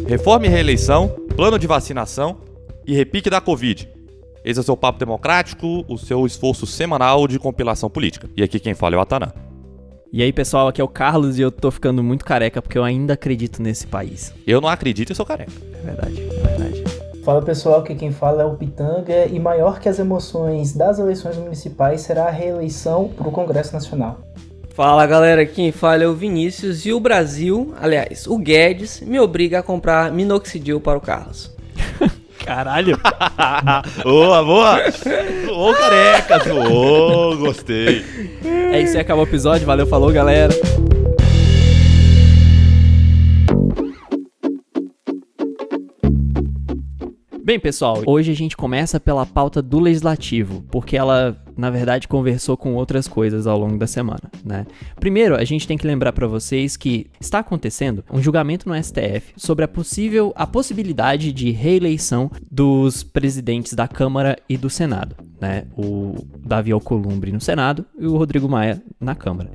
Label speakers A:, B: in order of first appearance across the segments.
A: reforma e reeleição, plano de vacinação e repique da Covid. Esse é o seu Papo Democrático, o seu esforço semanal de compilação política. E aqui quem fala é o Atanã.
B: E aí, pessoal, aqui é o Carlos e eu tô ficando muito careca porque eu ainda acredito nesse país.
A: Eu não acredito e sou careca.
B: É verdade, é verdade.
C: Fala, pessoal, que quem fala é o Pitanga e maior que as emoções das eleições municipais será a reeleição para o Congresso Nacional.
D: Fala, galera, quem fala é o Vinícius e o Brasil, aliás, o Guedes, me obriga a comprar minoxidil para o Carlos.
B: Caralho!
A: Boa, boa! Ô, carecas! Ô, gostei!
B: É isso aí, acabou o episódio. Valeu, falou, galera! Bem, pessoal, hoje a gente começa pela pauta do Legislativo, porque ela, na verdade, conversou com outras coisas ao longo da semana, né? Primeiro, a gente tem que lembrar para vocês que está acontecendo um julgamento no STF sobre a possibilidade de reeleição dos presidentes da Câmara e do Senado, né? O Davi Alcolumbre no Senado e o Rodrigo Maia na Câmara.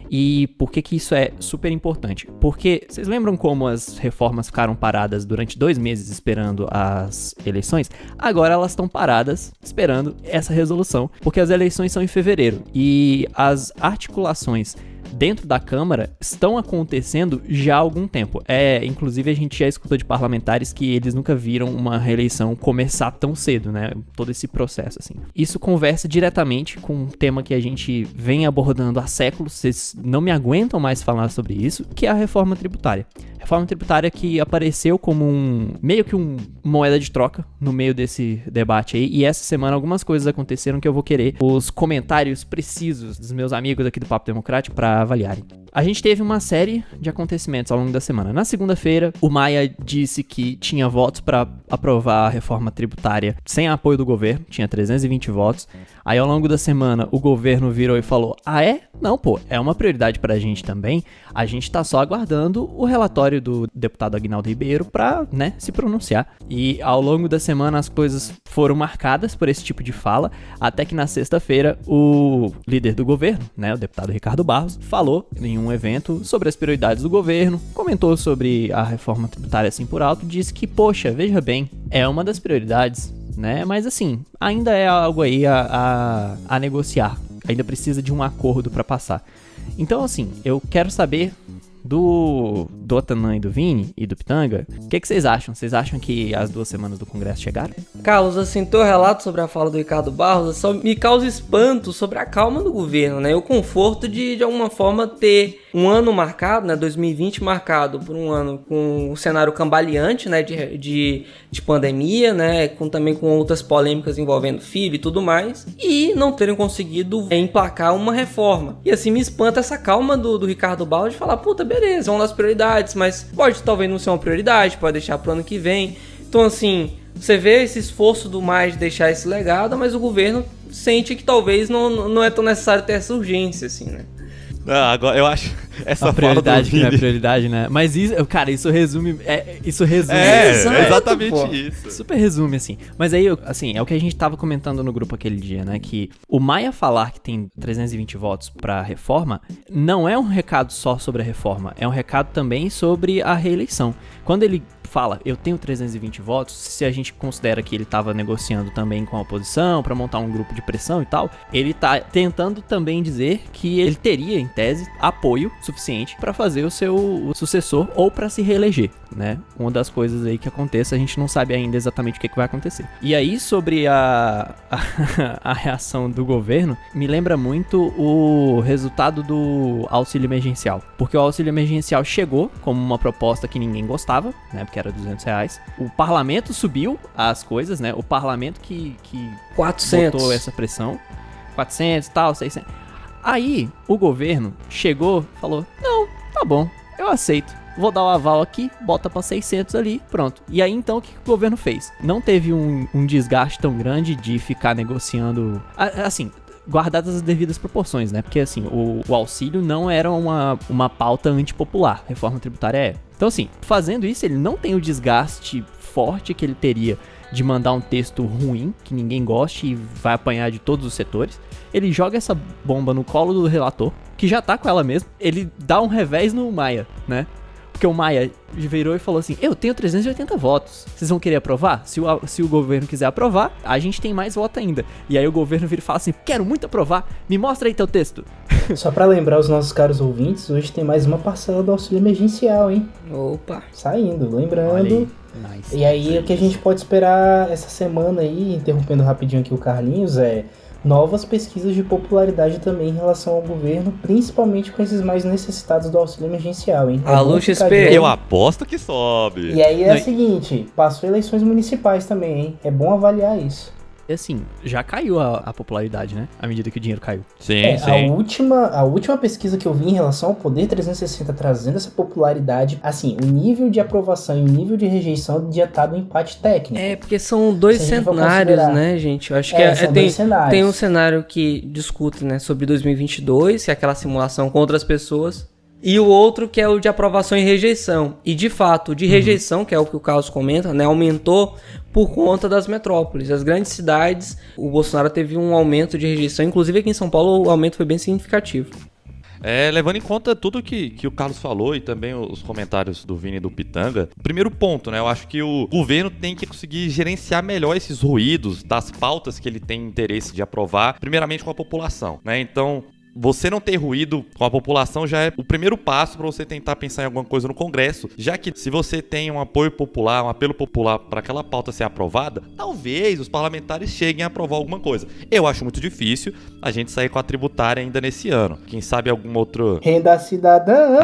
B: E por que isso é super importante? Porque vocês lembram como as reformas ficaram paradas durante 2 meses esperando as eleições? Agora elas estão paradas esperando essa resolução, porque as eleições são em fevereiro e as articulações dentro da Câmara estão acontecendo já há algum tempo. Inclusive a gente já escutou de parlamentares que eles nunca viram uma reeleição começar tão cedo, né? Todo esse processo, assim. Isso conversa diretamente com um tema que a gente vem abordando há séculos, vocês não me aguentam mais falar sobre isso, que é a reforma tributária. Reforma tributária que apareceu como meio que uma moeda de troca no meio desse debate aí, e essa semana algumas coisas aconteceram que eu vou querer os comentários precisos dos meus amigos aqui do Papo Democrático para avaliarem. A gente teve uma série de acontecimentos ao longo da semana. Na segunda-feira, o Maia disse que tinha votos para aprovar a reforma tributária sem apoio do governo, tinha 320 votos. Aí ao longo da semana, o governo virou e falou: ah é? Não, pô, é uma prioridade pra gente também. A gente tá só aguardando o relatório do deputado Aguinaldo Ribeiro pra, né, se pronunciar. E ao longo da semana as coisas foram marcadas por esse tipo de fala, até que na sexta-feira o líder do governo, né, o deputado Ricardo Barros, falou em um evento sobre as prioridades do governo, comentou sobre a reforma tributária assim por alto, disse que, poxa, veja bem, é uma das prioridades, né, mas assim, ainda é algo aí a negociar, ainda precisa de um acordo para passar. Então assim, eu quero saber do Atanã e do Vini e do Pitanga, o que vocês acham? Vocês acham que as 2 semanas do Congresso chegaram?
D: Carlos, assim, teu relato sobre a fala do Ricardo Barros só me causa espanto sobre a calma do governo, né? E o conforto de alguma forma ter um ano marcado, né? 2020 marcado por um ano com um cenário cambaleante, né? De pandemia, né? Também com outras polêmicas envolvendo filho e tudo mais. E não terem conseguido emplacar uma reforma. E assim, me espanta essa calma do Ricardo Barros de falar, puta, beleza, vamos das prioridades, mas pode talvez não ser uma prioridade, pode deixar pro ano que vem. Então assim, você vê esse esforço do mais de deixar esse legado, mas o governo sente que talvez não é tão necessário ter essa urgência, assim, né?
A: Agora eu acho essa
B: prioridade que não é
A: Vini...
B: prioridade, né? Mas isso, cara, isso resume.
A: Exatamente
B: pô.
A: isso.
B: Super resume, assim. Mas aí, assim, é o que a gente tava comentando no grupo aquele dia, né? Que o Maia falar que tem 320 votos pra reforma não é um recado só sobre a reforma, é um recado também sobre a reeleição. Quando ele fala, eu tenho 320 votos, se a gente considera que ele estava negociando também com a oposição para montar um grupo de pressão e tal, ele tá tentando também dizer que ele teria, em tese, apoio suficiente para fazer o seu sucessor ou para se reeleger, né? Uma das coisas aí que aconteça, a gente não sabe ainda exatamente o que vai acontecer. E aí, sobre a reação do governo, me lembra muito o resultado do auxílio emergencial, porque o auxílio emergencial chegou como uma proposta que ninguém gostava, né? Porque era R$200. O parlamento subiu as coisas, né? O parlamento que
D: 400.
B: botou essa pressão. 400 e tal, 600. Aí, o governo chegou, falou, não, tá bom, eu aceito. Vou dar o aval aqui, bota pra 600 ali, pronto. E aí, então, o que o governo fez? Não teve um desgaste tão grande de ficar negociando... Assim, guardadas as devidas proporções, né? Porque, assim, o auxílio não era uma pauta antipopular. Reforma tributária é. Então, assim, fazendo isso, ele não tem o desgaste forte que ele teria de mandar um texto ruim, que ninguém goste e vai apanhar de todos os setores. Ele joga essa bomba no colo do relator, que já tá com ela mesmo. Ele dá um revés no Maia, né? Porque Porque o Maia virou e falou assim, eu tenho 380 votos, vocês vão querer aprovar? Se o governo quiser aprovar, a gente tem mais voto ainda. E aí o governo vira e fala assim, quero muito aprovar, me mostra aí teu texto.
C: Só pra lembrar os nossos caros ouvintes, hoje tem mais uma parcela do auxílio emergencial, hein?
D: Opa!
C: Saindo, lembrando.
B: Olha aí. Nice.
C: E aí o que a gente pode esperar essa semana aí, interrompendo rapidinho aqui o Carlinhos, é novas pesquisas de popularidade também em relação ao governo, principalmente com esses mais necessitados do auxílio emergencial, hein?
D: Alô, XP!
A: Eu aposto que sobe.
C: E aí é o seguinte, passou eleições municipais também, hein? É bom avaliar isso.
B: E assim, já caiu a popularidade, né? À medida que o dinheiro caiu.
A: Sim, sim.
C: A última pesquisa que eu vi em relação ao Poder 360 trazendo essa popularidade, assim, o nível de aprovação e o nível de rejeição já tá do empate técnico.
D: É, porque são dois cenários, né, gente? Eu acho que
C: são dois cenários.
D: Tem um cenário que discute, né, sobre 2022, que é aquela simulação com outras pessoas, e o outro que é o de aprovação e rejeição. E, de fato, o de rejeição, que é o que o Carlos comenta, né, aumentou por conta das metrópoles. As grandes cidades, o Bolsonaro teve um aumento de rejeição, inclusive aqui em São Paulo o aumento foi bem significativo.
A: Levando em conta tudo que o Carlos falou e também os comentários do Vini e do Pitanga, primeiro ponto, né? Eu acho que o governo tem que conseguir gerenciar melhor esses ruídos das pautas que ele tem interesse de aprovar, primeiramente com a população, né? Então, você não ter ruído com a população já é o primeiro passo para você tentar pensar em alguma coisa no Congresso, já que se você tem um apoio popular, um apelo popular para aquela pauta ser aprovada, talvez os parlamentares cheguem a aprovar alguma coisa. Eu acho muito difícil a gente sair com a tributária ainda nesse ano. Quem sabe algum outro...
C: Renda cidadã.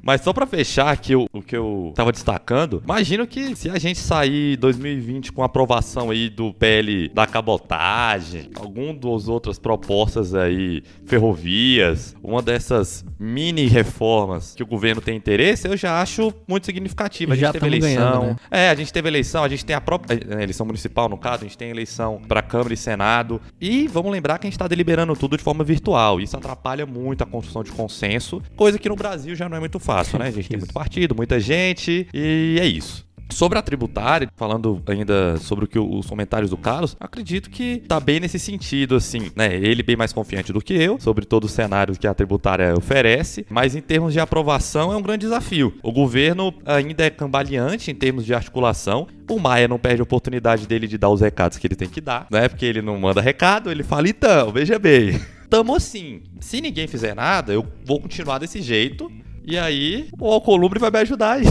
A: Mas só pra fechar aqui o que eu tava destacando, imagino que se a gente sair 2020 com a aprovação aí do PL da cabotagem, algum das outras propostas aí, ferrovias, uma dessas mini reformas que o governo tem interesse, eu já acho muito significativo. A gente teve eleição.
B: Ganhando, né?
A: A gente teve eleição, a gente tem a própria eleição municipal, no caso, a gente tem eleição pra Câmara e Senado. E vamos lembrar que a gente tá deliberando tudo de forma virtual. Isso atrapalha muito a construção de consenso, coisa que no Brasil já não é muito fácil, né? A gente tem muito partido, muita gente, e é isso. Sobre a tributária, falando ainda sobre os comentários do Carlos, acredito que tá bem nesse sentido, assim, né? Ele bem mais confiante do que eu, sobre todos os cenários que a tributária oferece, mas em termos de aprovação é um grande desafio. O governo ainda é cambaleante em termos de articulação. O Maia não perde a oportunidade dele de dar os recados que ele tem que dar, né? Porque ele não manda recado, ele fala, então, veja bem, tamo assim. Se ninguém fizer nada, eu vou continuar desse jeito, e aí o Alcolumbre vai me ajudar aí.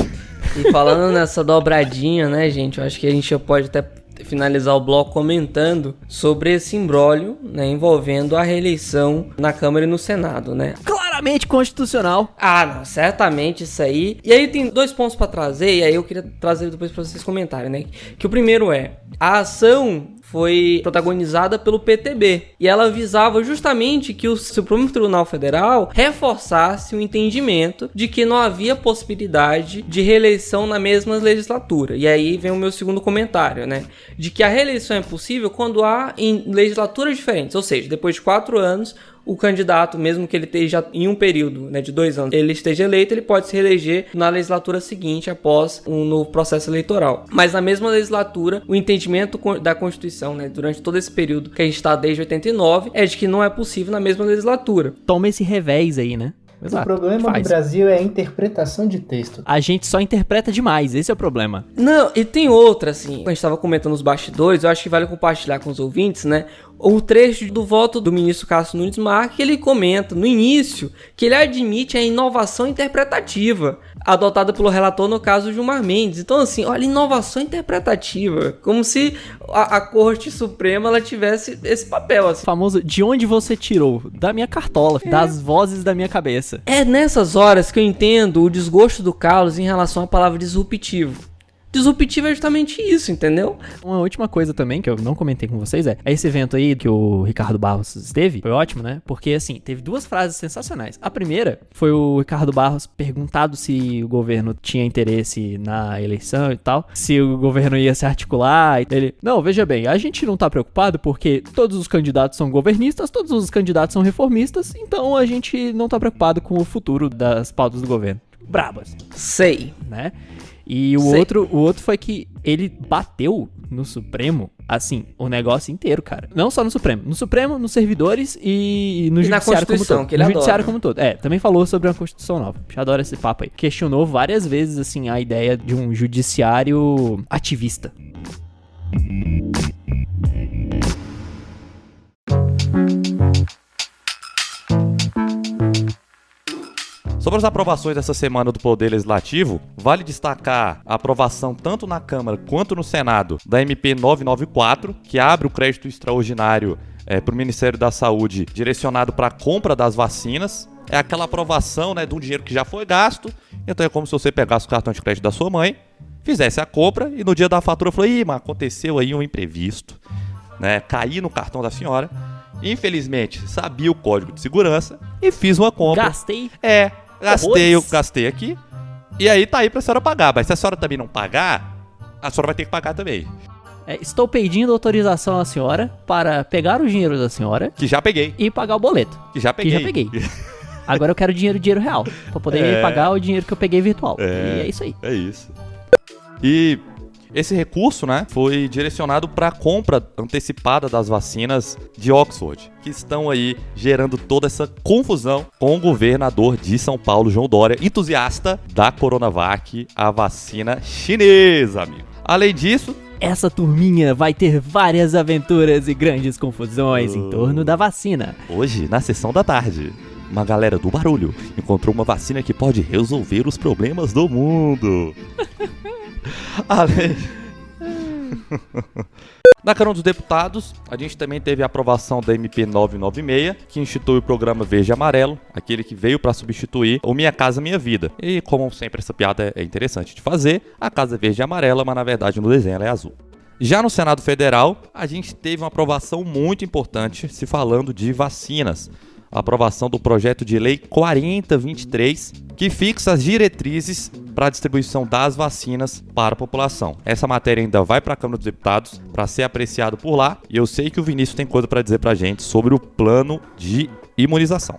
D: E falando nessa dobradinha, né, gente, eu acho que a gente já pode até finalizar o bloco comentando sobre esse imbróglio, né, envolvendo a reeleição na Câmara e no Senado, né?
B: Claramente constitucional.
D: Ah, não, certamente isso aí. E aí tem dois pontos pra trazer, e aí eu queria trazer depois pra vocês comentarem, né? Que o primeiro é, a ação foi protagonizada pelo PTB, e ela visava justamente que o Supremo Tribunal Federal reforçasse o entendimento de que não havia possibilidade de reeleição na mesma legislatura. E aí vem o meu segundo comentário, né? De que a reeleição é possível quando há em legislaturas diferentes, ou seja, depois de 4 anos, o candidato, mesmo que ele esteja em um período, né, de 2 anos, ele esteja eleito, ele pode se reeleger na legislatura seguinte após um novo processo eleitoral. Mas na mesma legislatura, o entendimento da Constituição, né, durante todo esse período que a gente está desde 89, é de que não é possível na mesma legislatura.
B: Toma esse revés aí, né? Exato.
C: O problema do Brasil é a interpretação de texto.
B: A gente só interpreta demais, esse é o problema.
D: Não, e tem outra, assim, a gente estava comentando os bastidores, eu acho que vale compartilhar com os ouvintes, né? O trecho do voto do ministro Cássio Nunes Marques, ele comenta no início que ele admite a inovação interpretativa adotada pelo relator no caso Gilmar Mendes. Então, assim, olha, inovação interpretativa, como se a Corte Suprema ela tivesse esse papel, assim.
B: O famoso, de onde você tirou? Da minha cartola, das vozes da minha cabeça.
D: É nessas horas que eu entendo o desgosto do Carlos em relação à palavra disruptivo. Disruptivo é justamente isso, entendeu?
B: Uma última coisa também, que eu não comentei com vocês, é esse evento aí que o Ricardo Barros esteve, foi ótimo, né? Porque, assim, teve 2 frases sensacionais. A primeira foi o Ricardo Barros perguntado se o governo tinha interesse na eleição e tal, se o governo ia se articular, e ele, não, veja bem, a gente não tá preocupado porque todos os candidatos são governistas, todos os candidatos são reformistas, então a gente não tá preocupado com o futuro das pautas do governo. Brabas.
D: Sei.
B: Né? E o
D: Sei.
B: outro foi que ele bateu no Supremo, assim, o negócio inteiro, cara. Não só no Supremo, nos servidores e no
D: E na
B: judiciário como
D: Constituição,
B: todo.
D: que ele
B: no
D: adora.
B: judiciário como todo. Também falou sobre uma Constituição nova. Já adoro esse papo aí. Questionou várias vezes, assim, a ideia de um judiciário ativista.
A: Sobre as aprovações dessa semana do Poder Legislativo, vale destacar a aprovação tanto na Câmara quanto no Senado da MP 994, que abre o crédito extraordinário para o Ministério da Saúde direcionado para a compra das vacinas. É aquela aprovação, né, de um dinheiro que já foi gasto, então é como se você pegasse o cartão de crédito da sua mãe, fizesse a compra e no dia da fatura falou: ih, mas aconteceu aí um imprevisto, né, caí no cartão da senhora, infelizmente sabia o código de segurança e fiz uma compra.
B: Gastei.
A: Gastei aqui. E aí tá aí pra senhora pagar. Mas se a senhora também não pagar, a senhora vai ter que pagar também.
B: Estou pedindo autorização à senhora para pegar o dinheiro da senhora
A: Que já peguei.
B: e pagar o boleto.
A: Que já peguei.
B: Que já peguei. Agora eu quero dinheiro real, pra poder pagar o dinheiro que eu peguei virtual. E é isso aí.
A: É isso. E esse recurso, né, foi direcionado para a compra antecipada das vacinas de Oxford, que estão aí gerando toda essa confusão com o governador de São Paulo, João Dória, entusiasta da Coronavac, a vacina chinesa, amigo. Além disso,
B: Essa turminha vai ter várias aventuras e grandes confusões em torno da vacina.
A: hoje, na sessão da tarde, uma galera do barulho encontrou uma vacina que pode resolver os problemas do mundo. Além... Na Câmara dos Deputados, a gente também teve a aprovação da MP 996, que institui o programa Verde e Amarelo, aquele que veio para substituir o Minha Casa Minha Vida. E como sempre essa piada é interessante de fazer, a casa verde e amarela, mas na verdade no desenho ela é azul. Já no Senado Federal, a gente teve uma aprovação muito importante se falando de vacinas. A aprovação do projeto de lei 4023, que fixa as diretrizes para a distribuição das vacinas para a população. Essa matéria ainda vai para a Câmara dos Deputados para ser apreciado por lá, e eu sei que o Vinícius tem coisa para dizer para a gente sobre o plano de imunização.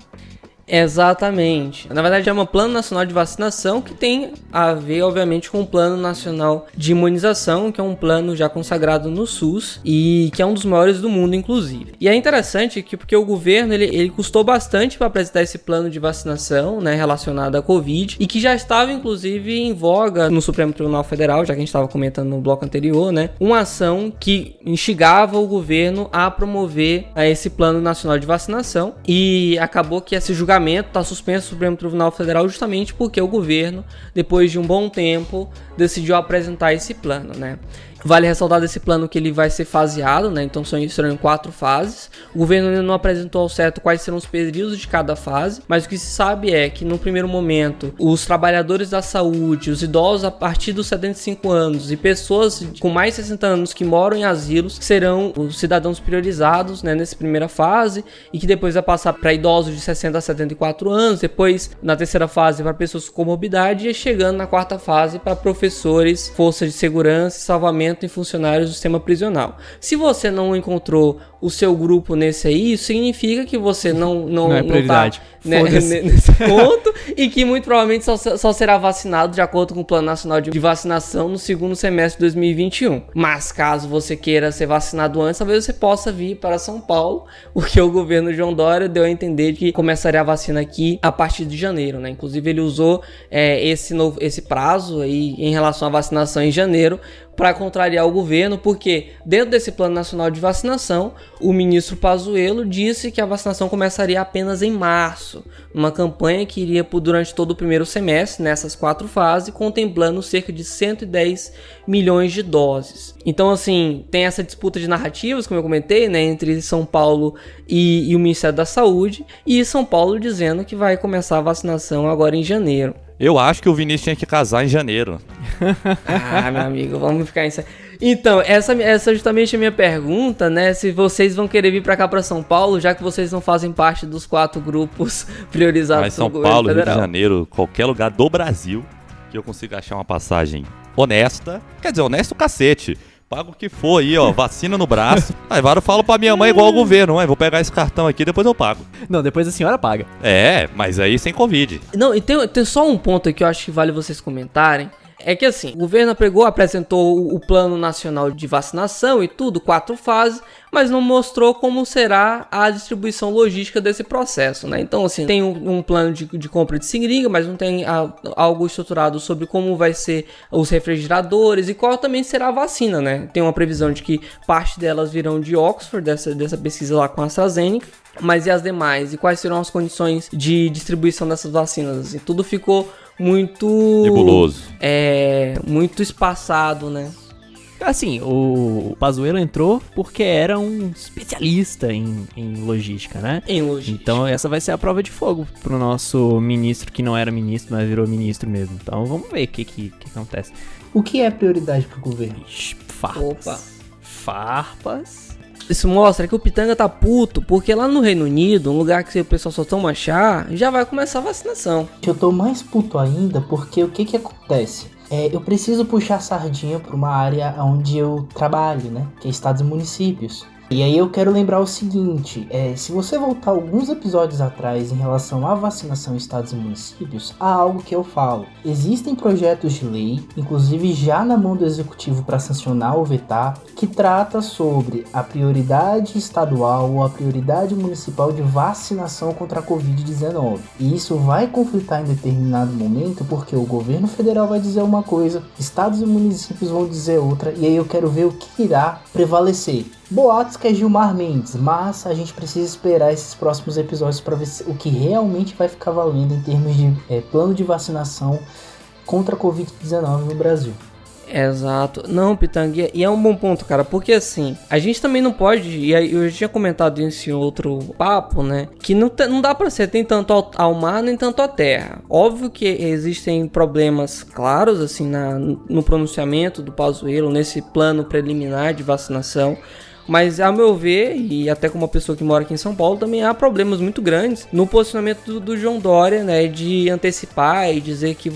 D: Exatamente. Na verdade, é um Plano Nacional de Vacinação que tem a ver, obviamente, com o Plano Nacional de Imunização, que é um plano já consagrado no SUS e que é um dos maiores do mundo, inclusive. E é interessante que porque o governo ele custou bastante para apresentar esse plano de vacinação, né, relacionado à Covid, e que já estava, inclusive, em voga no Supremo Tribunal Federal, já que a gente estava comentando no bloco anterior, né, uma ação que instigava o governo a promover esse Plano Nacional de Vacinação, e acabou que esse julgamento está suspenso no Supremo Tribunal Federal justamente porque o governo, depois de um bom tempo, decidiu apresentar esse plano, né? Vale ressaltar desse plano que ele vai ser faseado, né? Então serão em 4 fases. O governo ainda não apresentou ao certo quais serão os períodos de cada fase, mas o que se sabe é que no primeiro momento, os trabalhadores da saúde, os idosos a partir dos 75 anos e pessoas com mais de 60 anos que moram em asilos serão os cidadãos priorizados, né, nessa primeira fase, e que depois vai passar para idosos de 60 a 74 anos, depois na terceira fase para pessoas com comorbidade e chegando na 4ª fase para professores, forças de segurança e salvamento e funcionários do sistema prisional. Se você não encontrou o seu grupo nesse aí, isso significa que você não
B: é prioridade.
D: Tá, né, nesse ponto, e que muito provavelmente só será vacinado de acordo com o Plano Nacional de Vacinação no segundo semestre de 2021. Mas caso você queira ser vacinado antes, talvez você possa vir para São Paulo, porque o governo João Dória deu a entender que começaria a vacina aqui a partir de janeiro, né? Inclusive ele usou esse prazo aí em relação à vacinação em janeiro para contrariar o governo, porque dentro desse Plano Nacional de Vacinação, o ministro Pazuello disse que a vacinação começaria apenas em março, uma campanha que iria durante todo o primeiro semestre, nessas 4 fases, contemplando cerca de 110 milhões de doses. Então, assim, tem essa disputa de narrativas, como eu comentei, né, entre São Paulo e o Ministério da Saúde, e São Paulo dizendo que vai começar a vacinação agora em janeiro.
A: Eu acho que o Vinícius tinha que casar em janeiro.
D: Ah, meu amigo, vamos ficar em... Então, essa é justamente a minha pergunta, né? Se vocês vão querer vir pra cá, pra São Paulo, já que vocês não fazem parte dos 4 grupos priorizados
A: Mas
D: pelo
A: São
D: governo
A: Paulo, Rio
D: federal.
A: de Janeiro, qualquer lugar do Brasil que eu consiga achar uma passagem honesta. Quer dizer, honesto cacete. Pago o que for aí, ó, vacina no braço. Aí eu falo pra minha mãe igual ao governo, mãe, vou pegar esse cartão aqui, depois eu pago.
B: Não, depois a senhora paga.
A: É, mas aí sem Covid.
D: Não, e tem só um ponto aqui que eu acho que vale vocês comentarem. É que assim, o governo apresentou o plano nacional de vacinação e tudo, 4 fases, mas não mostrou como será a distribuição logística desse processo, né? Então, assim, tem um plano de compra de seringa, mas não tem algo estruturado sobre como vai ser os refrigeradores e qual também será a vacina, né? Tem uma previsão de que parte delas virão de Oxford, dessa pesquisa lá com a AstraZeneca, mas e as demais? E quais serão as condições de distribuição dessas vacinas? Assim, tudo ficou muito...
A: nebuloso.
D: Muito espaçado, né?
B: Assim, o Pazuello entrou porque era um especialista em logística, né?
D: Em logística.
B: Então essa vai ser a prova de fogo pro nosso ministro, que não era ministro, mas virou ministro mesmo. Então vamos ver o que acontece.
C: O que é prioridade pro governo?
B: Ixi, farpas.
D: Opa.
B: Farpas.
D: Isso mostra que o Pitanga tá puto, porque lá no Reino Unido, um lugar que o pessoal só toma chá, já vai começar a vacinação.
C: Eu tô mais puto ainda porque o que acontece? Eu preciso puxar a sardinha para uma área onde eu trabalho, né? Que é estados e municípios. E aí eu quero lembrar o seguinte, se você voltar alguns episódios atrás em relação à vacinação em estados e municípios, há algo que eu falo. Existem projetos de lei, inclusive já na mão do executivo para sancionar ou vetar, que trata sobre a prioridade estadual ou a prioridade municipal de vacinação contra a Covid-19. E isso vai conflitar em determinado momento porque o governo federal vai dizer uma coisa, estados e municípios vão dizer outra, e aí eu quero ver o que irá prevalecer. Boatos que é Gilmar Mendes, mas a gente precisa esperar esses próximos episódios para ver o que realmente vai ficar valendo em termos de plano de vacinação contra a Covid-19 no Brasil.
D: Exato. Não, Pitanga, e é um bom ponto, cara, porque assim, a gente também não pode, e eu já tinha comentado isso em outro papo, né, que não dá pra ser nem tanto ao mar, nem tanto à terra. Óbvio que existem problemas claros, assim, no pronunciamento do Pazuello, nesse plano preliminar de vacinação, mas, a meu ver, e até como uma pessoa que mora aqui em São Paulo, também há problemas muito grandes no posicionamento do João Dória, né, de antecipar e dizer que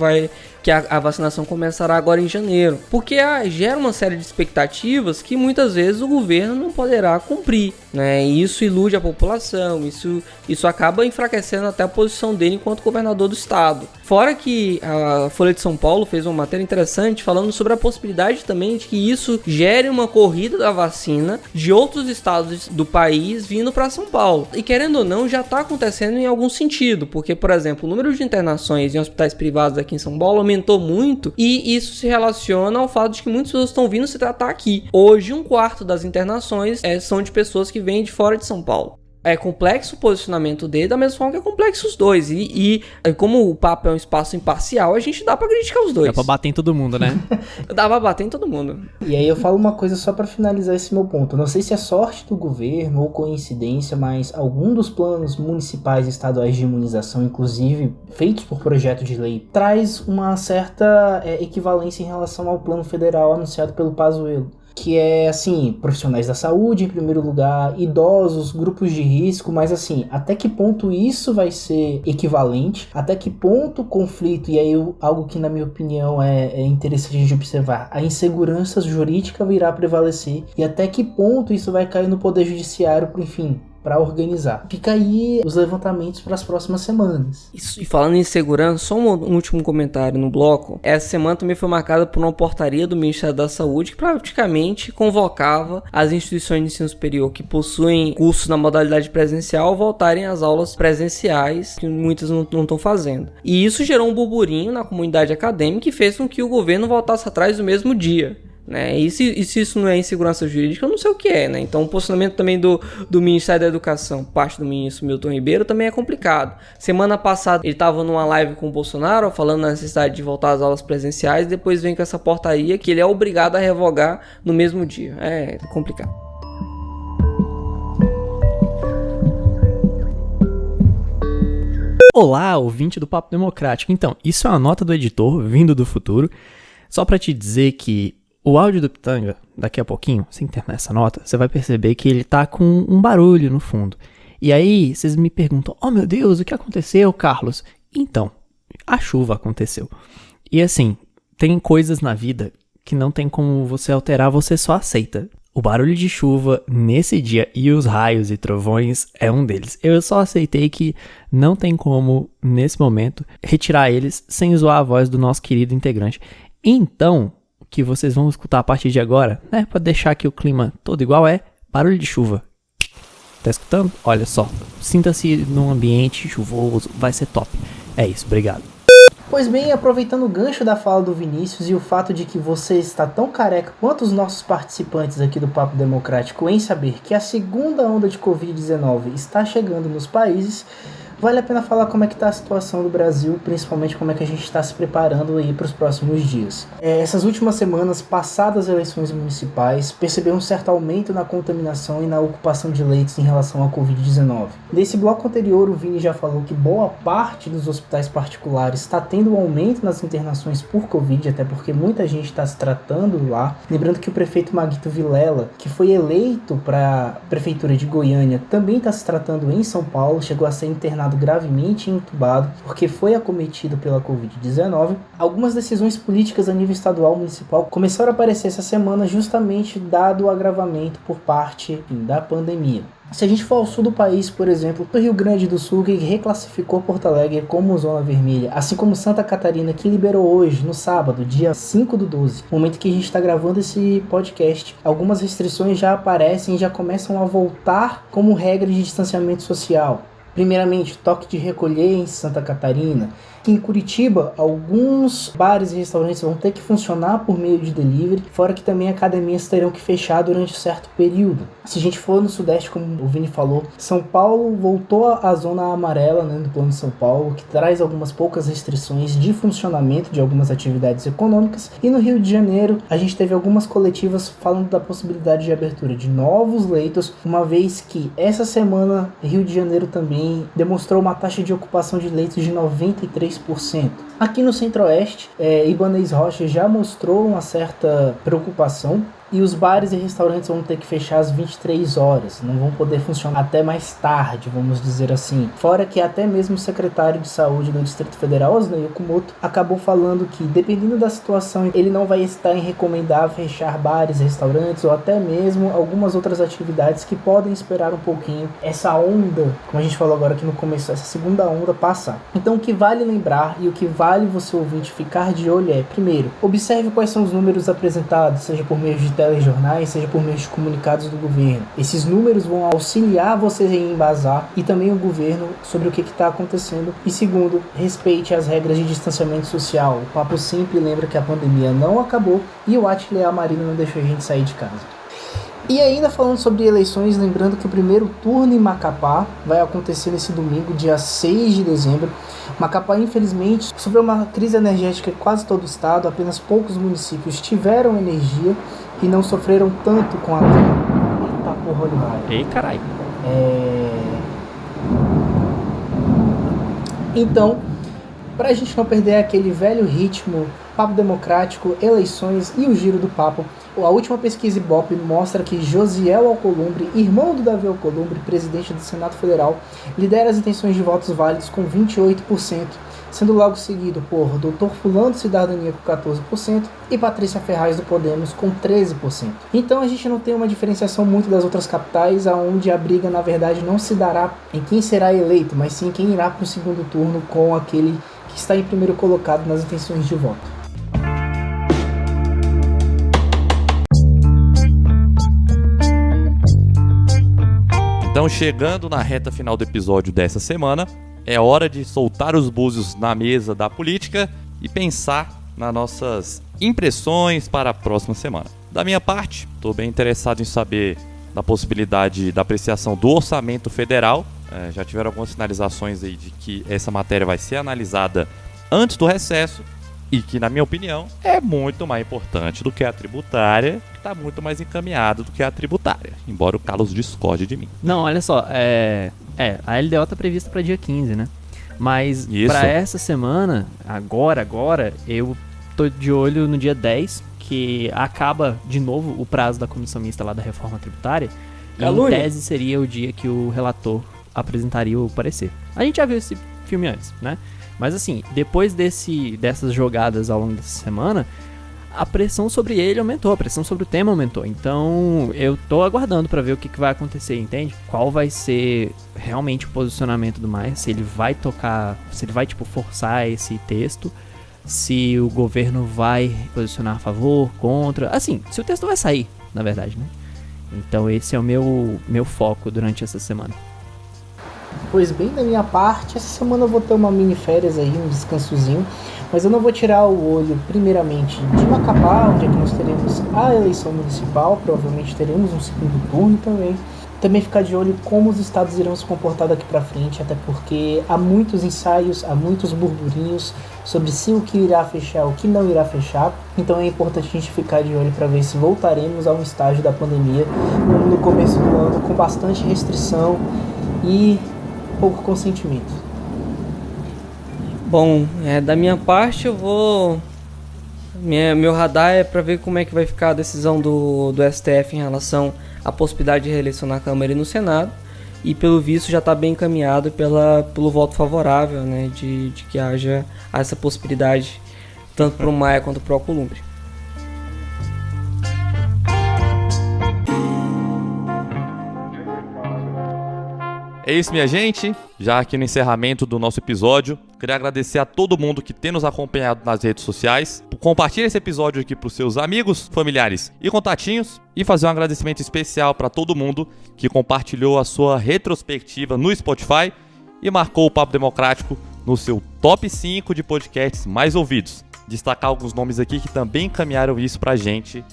D: a vacinação começará agora em janeiro, porque gera uma série de expectativas que muitas vezes o governo não poderá cumprir, né? E isso ilude a população, isso acaba enfraquecendo até a posição dele enquanto governador do estado. Fora que a Folha de São Paulo fez uma matéria interessante falando sobre a possibilidade também de que isso gere uma corrida da vacina de outros estados do país vindo para São Paulo. E querendo ou não, já está acontecendo em algum sentido, porque, por exemplo, o número de internações em hospitais privados aqui em São Paulo aumentou muito, e isso se relaciona ao fato de que muitas pessoas estão vindo se tratar aqui. Hoje, 1/4 das internações são de pessoas que vêm de fora de São Paulo. É complexo o posicionamento dele, da mesma forma que é complexo os dois. E como o papo é um espaço imparcial, a gente dá pra criticar os dois.
B: Dá pra bater em todo mundo, né?
D: Dá pra bater em todo mundo.
C: E aí eu falo uma coisa só pra finalizar esse meu ponto. Não sei se é sorte do governo ou coincidência, mas algum dos planos municipais e estaduais de imunização, inclusive feitos por projeto de lei, traz uma certa equivalência em relação ao plano federal anunciado pelo Pazuello. Que é, assim, profissionais da saúde em primeiro lugar, idosos, grupos de risco, mas assim, até que ponto isso vai ser equivalente, até que ponto o conflito, e aí algo que na minha opinião é interessante a gente observar, a insegurança jurídica virá prevalecer, e até que ponto isso vai cair no poder judiciário, enfim, para organizar. Fica aí os levantamentos para as próximas semanas.
D: Isso, e falando em segurança, só um último comentário no bloco. Essa semana também foi marcada por uma portaria do Ministério da Saúde que praticamente convocava as instituições de ensino superior que possuem cursos na modalidade presencial voltarem às aulas presenciais, que muitas não estão fazendo. E isso gerou um burburinho na comunidade acadêmica e fez com que o governo voltasse atrás no mesmo dia. Né? E se isso não é insegurança jurídica, eu não sei o que é, né? Então o posicionamento também do Ministério da Educação, parte do ministro Milton Ribeiro, também é complicado. Semana passada ele estava numa live com o Bolsonaro falando da necessidade de voltar às aulas presenciais, depois vem com essa portaria que ele é obrigado a revogar no mesmo dia. É complicado.
B: Olá, ouvinte do Papo Democrático. Então, isso é uma nota do editor vindo do futuro, só para te dizer que o áudio do Pitanga, daqui a pouquinho, sem terminar essa nota, você vai perceber que ele tá com um barulho no fundo. E aí, vocês me perguntam, oh meu Deus, o que aconteceu, Carlos? Então, a chuva aconteceu. E assim, tem coisas na vida que não tem como você alterar, você só aceita. O barulho de chuva nesse dia e os raios e trovões é um deles. Eu só aceitei que não tem como, nesse momento, retirar eles sem zoar a voz do nosso querido integrante. Então, o que vocês vão escutar a partir de agora, né, pra deixar aqui o clima todo igual, é barulho de chuva. Tá escutando? Olha só, sinta-se num ambiente chuvoso, vai ser top. É isso, obrigado.
C: Pois bem, aproveitando o gancho da fala do Vinícius e o fato de que você está tão careca quanto os nossos participantes aqui do Papo Democrático em saber que a segunda onda de Covid-19 está chegando nos países, vale a pena falar como é que está a situação do Brasil, principalmente como é que a gente está se preparando aí para os próximos dias. Essas últimas semanas, passadas as eleições municipais, percebeu um certo aumento na contaminação e na ocupação de leitos em relação à Covid-19. Nesse bloco anterior, o Vini já falou que boa parte dos hospitais particulares está tendo um aumento nas internações por Covid, até porque muita gente está se tratando lá. Lembrando que o prefeito Maguito Vilela, que foi eleito para a prefeitura de Goiânia, também está se tratando em São Paulo, chegou a ser internado gravemente entubado porque foi acometido pela Covid-19. Algumas decisões políticas a nível estadual e municipal começaram a aparecer essa semana justamente dado o agravamento por parte da pandemia. Se a gente for ao sul do país, por exemplo, o Rio Grande do Sul, que reclassificou Porto Alegre como zona vermelha, assim como Santa Catarina, que liberou hoje, no sábado, dia 5/12, momento que a gente está gravando esse podcast, algumas restrições já aparecem e já começam a voltar como regra de distanciamento social. Primeiramente, toque de recolher em Santa Catarina. Em Curitiba, alguns bares e restaurantes vão ter que funcionar por meio de delivery, fora que também academias terão que fechar durante um certo período. Se a gente for no Sudeste, como o Vini falou, São Paulo voltou à zona amarela, né, do Plano de São Paulo, que traz algumas poucas restrições de funcionamento de algumas atividades econômicas. E no Rio de Janeiro, a gente teve algumas coletivas falando da possibilidade de abertura de novos leitos, uma vez que essa semana Rio de Janeiro também demonstrou uma taxa de ocupação de leitos de 93%. Aqui no Centro-Oeste, Ibanez Rocha já mostrou uma certa preocupação e os bares e restaurantes vão ter que fechar às 23 horas, não vão poder funcionar até mais tarde, vamos dizer assim. Fora que até mesmo o secretário de Saúde do Distrito Federal, Osnei Okumoto, acabou falando que, dependendo da situação, ele não vai estar em recomendar fechar bares, restaurantes ou até mesmo algumas outras atividades que podem esperar um pouquinho essa onda, como a gente falou agora aqui no começo, essa segunda onda passar. Então o que vale lembrar e o que vale você ouvinte ficar de olho é, primeiro, observe quais são os números apresentados, seja por meio de telejornais, seja por meio de comunicados do governo. Esses números vão auxiliar você em embasar e também o governo sobre o que está acontecendo. E segundo, respeite as regras de distanciamento social. O Papo sempre lembra que a pandemia não acabou e o Átila Amarino não deixou a gente sair de casa. E ainda falando sobre eleições, lembrando que o primeiro turno em Macapá vai acontecer nesse domingo, dia 6 de dezembro. Macapá, infelizmente, sofreu uma crise energética em quase todo o estado, apenas poucos municípios tiveram energia e não sofreram tanto com a... Eita porra, olha o raio.
B: Ei, caralho.
C: Então, pra gente não perder aquele velho ritmo, Papo Democrático, eleições e o giro do papo, a última pesquisa Ibope mostra que Josiel Alcolumbre, irmão do Davi Alcolumbre, presidente do Senado Federal, lidera as intenções de votos válidos com 28%, sendo logo seguido por Dr. Fulano do Cidadania com 14% e Patrícia Ferraz do Podemos com 13%. Então a gente não tem uma diferenciação muito das outras capitais, onde a briga na verdade não se dará em quem será eleito, mas sim quem irá para o segundo turno com aquele que está em primeiro colocado nas intenções de voto.
A: Então, chegando na reta final do episódio dessa semana, é hora de soltar os búzios na mesa da política e pensar nas nossas impressões para a próxima semana. Da minha parte, estou bem interessado em saber da possibilidade da apreciação do orçamento federal. Já tiveram algumas sinalizações aí de que essa matéria vai ser analisada antes do recesso e que, na minha opinião, é muito mais importante do que a tributária, que está muito mais encaminhada do que a tributária, embora o Carlos discorde de mim.
B: Não, olha só, a LDO tá prevista para dia 15, né? Mas para essa semana, agora, eu tô de olho no dia 10, que acaba de novo o prazo da comissão mista lá da reforma tributária. E em tese seria o dia que o relator apresentaria o parecer. A gente já viu esse filme antes, né? Mas assim, depois dessas jogadas ao longo dessa semana, a pressão sobre ele aumentou, a pressão sobre o tema aumentou. Então, eu tô aguardando pra ver o que vai acontecer, entende? Qual vai ser realmente o posicionamento do Maia, se ele vai tocar, se ele vai, forçar esse texto, se o governo vai posicionar a favor, contra, assim, se o texto vai sair, na verdade, né? Então esse é o meu foco durante essa semana.
C: Pois bem, da minha parte, essa semana eu vou ter uma mini férias aí, um descansozinho, mas eu não vou tirar o olho, primeiramente, de Macapá, onde é que nós teremos a eleição municipal, provavelmente teremos um segundo turno também. Também ficar de olho como os estados irão se comportar daqui pra frente, até porque há muitos ensaios, há muitos burburinhos sobre se o que irá fechar, o que não irá fechar. Então é importante a gente ficar de olho para ver se voltaremos a um estágio da pandemia, como no começo do ano, com bastante restrição e pouco consentimento.
D: Bom, da minha parte eu vou... Meu radar é para ver como é que vai ficar a decisão do STF em relação à possibilidade de reeleição na Câmara e no Senado. E pelo visto já está bem encaminhado pelo voto favorável, né, de que haja essa possibilidade tanto para o Maia quanto para o Alcolumbre.
A: É isso, minha gente. Já aqui no encerramento do nosso episódio, queria agradecer a todo mundo que tem nos acompanhado nas redes sociais. Compartilhe esse episódio aqui para os seus amigos, familiares e contatinhos. E fazer um agradecimento especial para todo mundo que compartilhou a sua retrospectiva no Spotify e marcou o Papo Democrático no seu top 5 de podcasts mais ouvidos. Destacar alguns nomes aqui que também encaminharam isso pra gente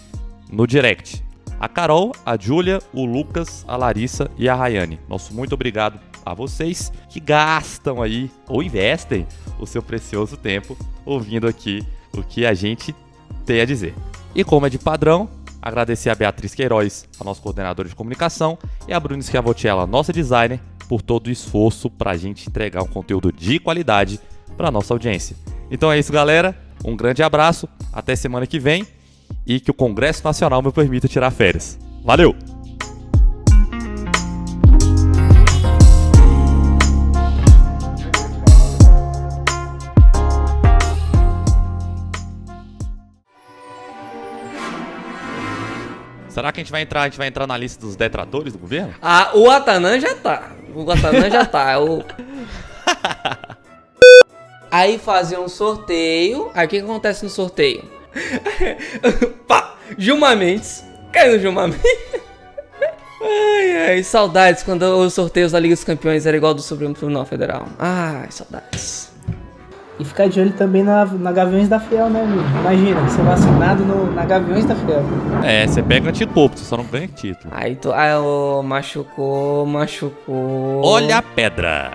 A: no direct. A Carol, a Júlia, o Lucas, a Larissa e a Rayane. Nosso muito obrigado a vocês que gastam aí, ou investem, o seu precioso tempo ouvindo aqui o que a gente tem a dizer. E como é de padrão, agradecer a Beatriz Queiroz, a nossa coordenadora de comunicação, e a Bruna Schiavotella, nossa designer, por todo o esforço pra gente entregar um conteúdo de qualidade pra nossa audiência. Então é isso, galera. Um grande abraço, até semana que vem. E que o Congresso Nacional me permita tirar férias. Valeu! Será que a gente vai entrar na lista dos detratores do governo?
D: O Atanã já tá. Aí fazia um sorteio. Aí o que acontece no sorteio? Pá! Gilmar Mendes. Caiu no Gilmar Mendes. Ai, saudades quando os sorteios da Liga dos Campeões era igual do Supremo Tribunal Federal. Ai, saudades.
C: E ficar de olho também na Gaviões da Fiel, né, amigo? Imagina, ser vacinado na Gaviões da Fiel.
A: Você pega anticorpo, você só não ganha título.
D: Machucou.
A: Olha a pedra.